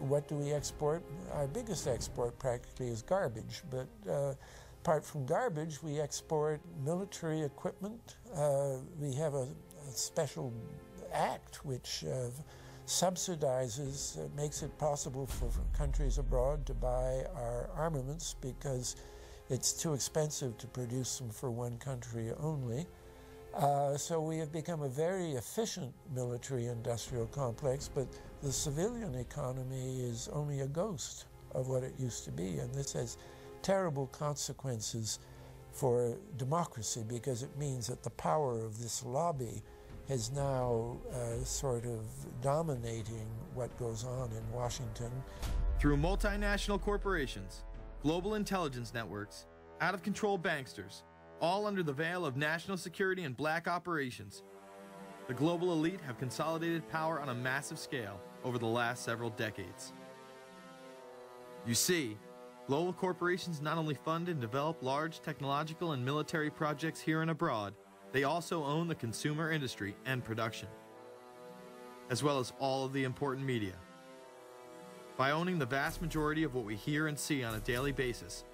what do we export? Our biggest export practically is garbage, but apart from garbage, we export military equipment. We have a special act which subsidizes, makes it possible for countries abroad to buy our armaments because it's too expensive to produce them for one country only. So we have become a very efficient military-industrial complex, but the civilian economy is only a ghost of what it used to be, and this has terrible consequences for democracy because it means that the power of this lobby is now sort of dominating what goes on in Washington. Through multinational corporations, global intelligence networks, out-of-control banksters, all under the veil of national security and black operations, the global elite have consolidated power on a massive scale over the last several decades. You see, global corporations not only fund and develop large technological and military projects here and abroad, they also own the consumer industry and production, as well as all of the important media. By owning the vast majority of what we hear and see on a daily basis,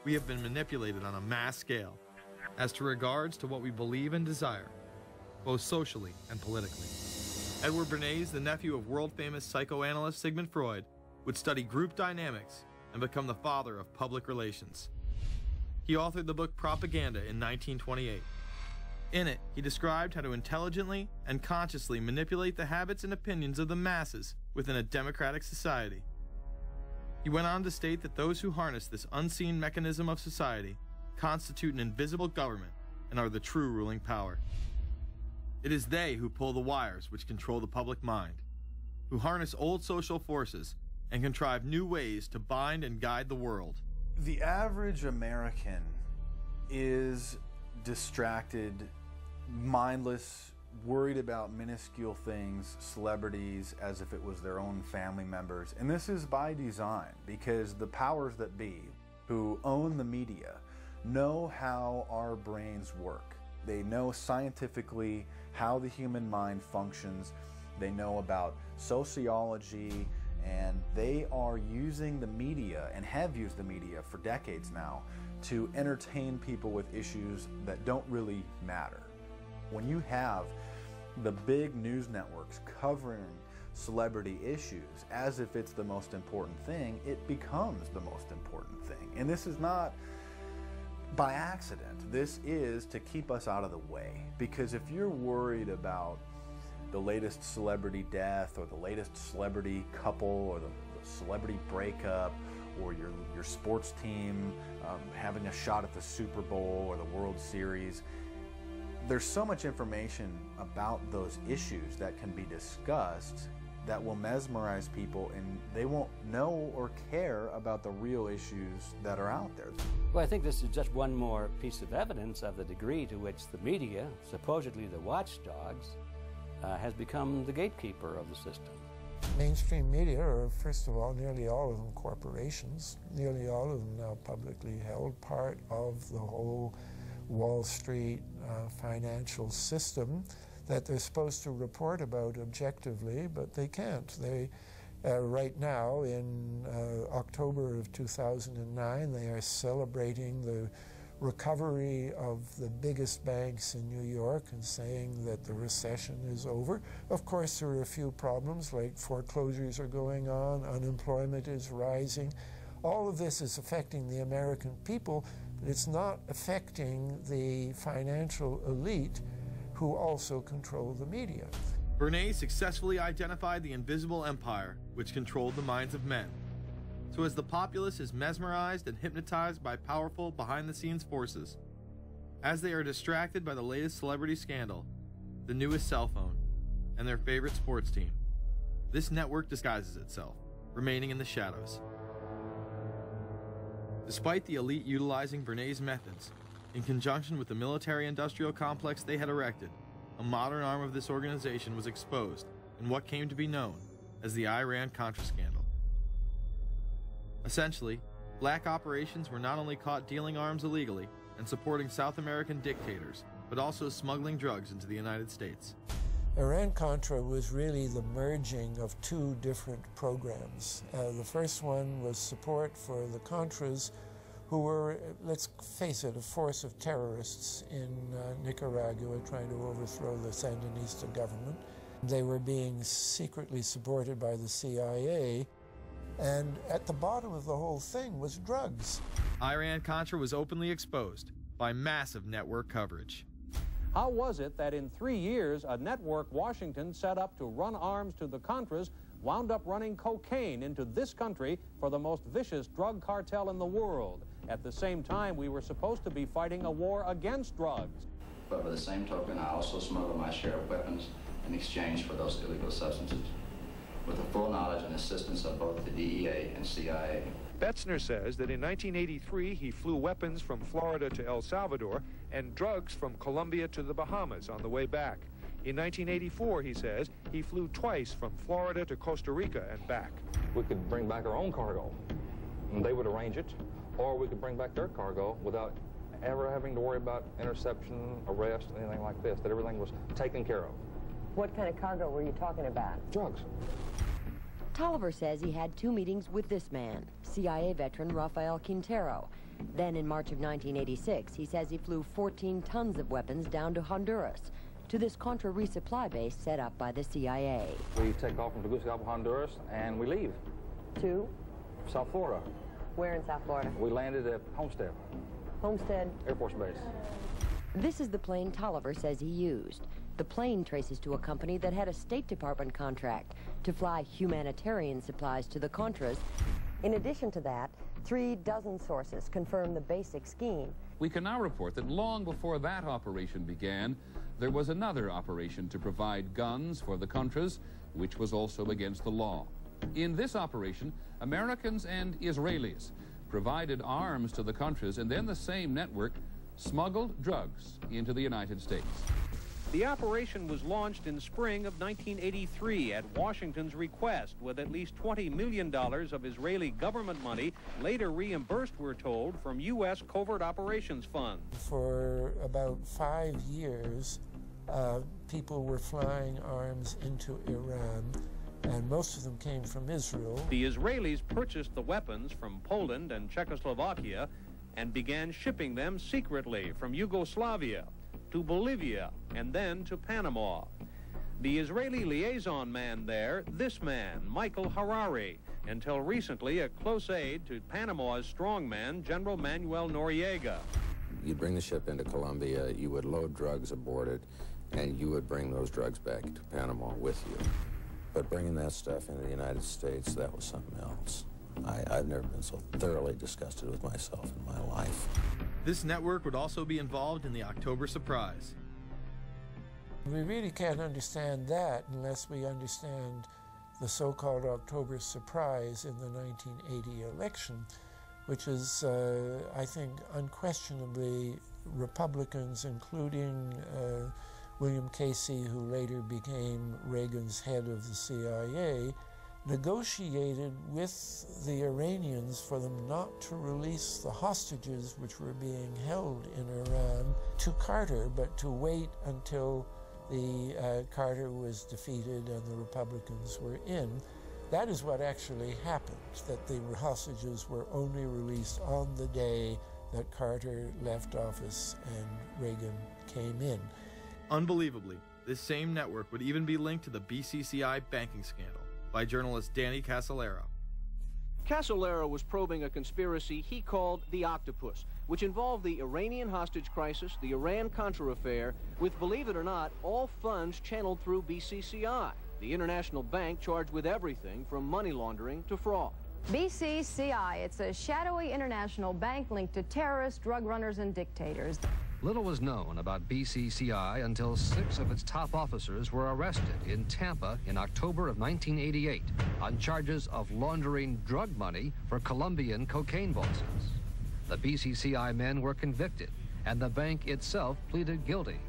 we have been manipulated on a mass scale as to regards to what we believe and desire, both socially and politically. Edward Bernays, the nephew of world-famous psychoanalyst Sigmund Freud, would study group dynamics and become the father of public relations. He authored the book Propaganda in 1928. In it, he described how to intelligently and consciously manipulate the habits and opinions of the masses within a democratic society. He went on to state that those who harness this unseen mechanism of society constitute an invisible government and are the true ruling power. It is they who pull the wires which control the public mind, who harness old social forces and contrive new ways to bind and guide the world. The average American is distracted, mindless, worried about minuscule things, celebrities, as if it was their own family members. And this is by design, because the powers that be, who own the media, know how our brains work. They know scientifically how the human mind functions. They know about sociology, and they are using the media, and have used the media for decades now, to entertain people with issues that don't really matter. When you have the big news networks covering celebrity issues as if it's the most important thing, it becomes the most important thing. And this is not by accident. This is to keep us out of the way. Because if you're worried about the latest celebrity death, or the latest celebrity couple, or the celebrity breakup, or your sports team having a shot at the Super Bowl or the World Series, there's so much information about those issues that can be discussed that will mesmerize people, and they won't know or care about the real issues that are out there. Well, I think this is just one more piece of evidence of the degree to which the media, supposedly the watchdogs, has become the gatekeeper of the system. Mainstream media are, first of all, nearly all of them corporations, nearly all of them now publicly held, part of the whole Wall Street financial system that they're supposed to report about objectively, but they can't. They, right now, in October of 2009, they are celebrating the recovery of the biggest banks in New York and saying that the recession is over. Of course, there are a few problems, like foreclosures are going on, unemployment is rising. All of this is affecting the American people, but it's not affecting the financial elite who also control the media. Bernays successfully identified the invisible empire which controlled the minds of men. So as the populace is mesmerized and hypnotized by powerful behind-the-scenes forces, as they are distracted by the latest celebrity scandal, the newest cell phone, and their favorite sports team, this network disguises itself, remaining in the shadows. Despite the elite utilizing Bernays' methods, in conjunction with the military-industrial complex they had erected, a modern arm of this organization was exposed in what came to be known as the Iran-Contra scandal. Essentially, black operations were not only caught dealing arms illegally and supporting South American dictators, but also smuggling drugs into the United States. Iran-Contra was really the merging of two different programs. The first one was support for the Contras, who were, let's face it, a force of terrorists in Nicaragua trying to overthrow the Sandinista government. They were being secretly supported by the CIA, and at the bottom of the whole thing was drugs. Iran-Contra was openly exposed by massive network coverage. How was it that in 3 years, a network Washington set up to run arms to the Contras wound up running cocaine into this country for the most vicious drug cartel in the world? At the same time, we were supposed to be fighting a war against drugs. But by the same token, I also smuggled my share of weapons in exchange for those illegal substances, with the full knowledge and assistance of both the DEA and CIA. Betzner says that in 1983 he flew weapons from Florida to El Salvador and drugs from Colombia to the Bahamas on the way back. In 1984, he says, he flew twice from Florida to Costa Rica and back. We could bring back our own cargo, and they would arrange it, or we could bring back their cargo without ever having to worry about interception, arrest, anything like this, that everything was taken care of. What kind of cargo were you talking about? Drugs. Tolliver says he had 2 meetings with this man, CIA veteran Rafael Quintero. Then in March of 1986, he says he flew 14 tons of weapons down to Honduras, to this Contra resupply base set up by the CIA. We take off from Tegucigalpa, Honduras, and we leave. To? South Florida. Where in South Florida? We landed at Homestead. Homestead? Air Force Base. This is the plane Tolliver says he used. The plane traces to a company that had a State Department contract to fly humanitarian supplies to the Contras. In addition to that, 3 dozen sources confirm the basic scheme. We can now report that long before that operation began, there was another operation to provide guns for the Contras, which was also against the law. In this operation, Americans and Israelis provided arms to the Contras, and then the same network smuggled drugs into the United States. The operation was launched in spring of 1983 at Washington's request, with at least $20 million of Israeli government money later reimbursed, we're told, from U.S. Covert Operations Funds. For about 5 years, people were flying arms into Iran, and most of them came from Israel. The Israelis purchased the weapons from Poland and Czechoslovakia and began shipping them secretly from Yugoslavia to Bolivia, and then to Panama. The Israeli liaison man there, this man, Michael Harari, until recently a close aide to Panama's strongman, General Manuel Noriega. You'd bring the ship into Colombia, you would load drugs aboard it, and you would bring those drugs back to Panama with you. But bringing that stuff into the United States, that was something else. I've never been so thoroughly disgusted with myself in my life. This network would also be involved in the October surprise. We really can't understand that unless we understand the so-called October surprise in the 1980 election, which is, I think, unquestionably Republicans, including William Casey, who later became Reagan's head of the CIA, negotiated with the Iranians for them not to release the hostages which were being held in Iran to Carter, but to wait until the Carter was defeated and the Republicans were in. That is what actually happened, that the hostages were only released on the day that Carter left office and Reagan came in. Unbelievably, this same network would even be linked to the BCCI banking scandal by journalist Danny Casolaro. Casolaro was probing a conspiracy he called the Octopus, which involved the Iranian hostage crisis, the Iran-Contra affair, with, believe it or not, all funds channeled through BCCI, the international bank charged with everything from money laundering to fraud. BCCI, it's a shadowy international bank linked to terrorists, drug runners, and dictators. Little was known about BCCI until 6 of its top officers were arrested in Tampa in October of 1988 on charges of laundering drug money for Colombian cocaine bosses. The BCCI men were convicted, and the bank itself pleaded guilty.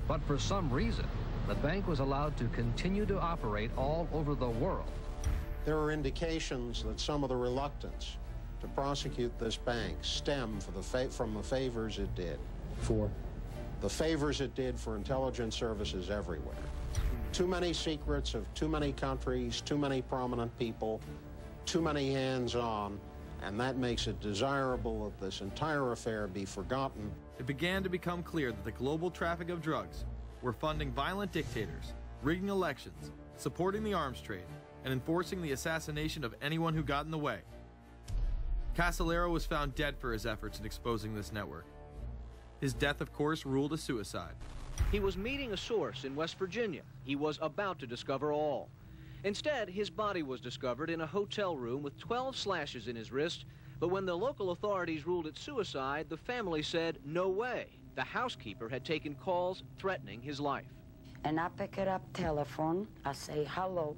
But for some reason, the bank was allowed to continue to operate all over the world. There are indications that some of the reluctance to prosecute this bank stem from the favors it did. For? The favors it did for intelligence services everywhere. too many secrets of too many countries, too many prominent people, too many hands-on, and that makes it desirable that this entire affair be forgotten. It began to become clear that the global traffic of drugs were funding violent dictators, rigging elections, supporting the arms trade, and enforcing the assassination of anyone who got in the way. Cassolero was found dead for his efforts in exposing this network. His death, of course, ruled a suicide. He was meeting a source in West Virginia. He was about to discover all. Instead, his body was discovered in a hotel room with 12 slashes in his wrist, but when the local authorities ruled it suicide, the family said, no way. The housekeeper had taken calls threatening his life. And I pick it up telephone, I say hello,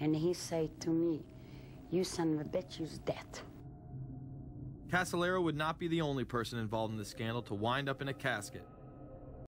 and he say to me, you son of a bitch, you's dead. Cassolero would not be the only person involved in the scandal to wind up in a casket.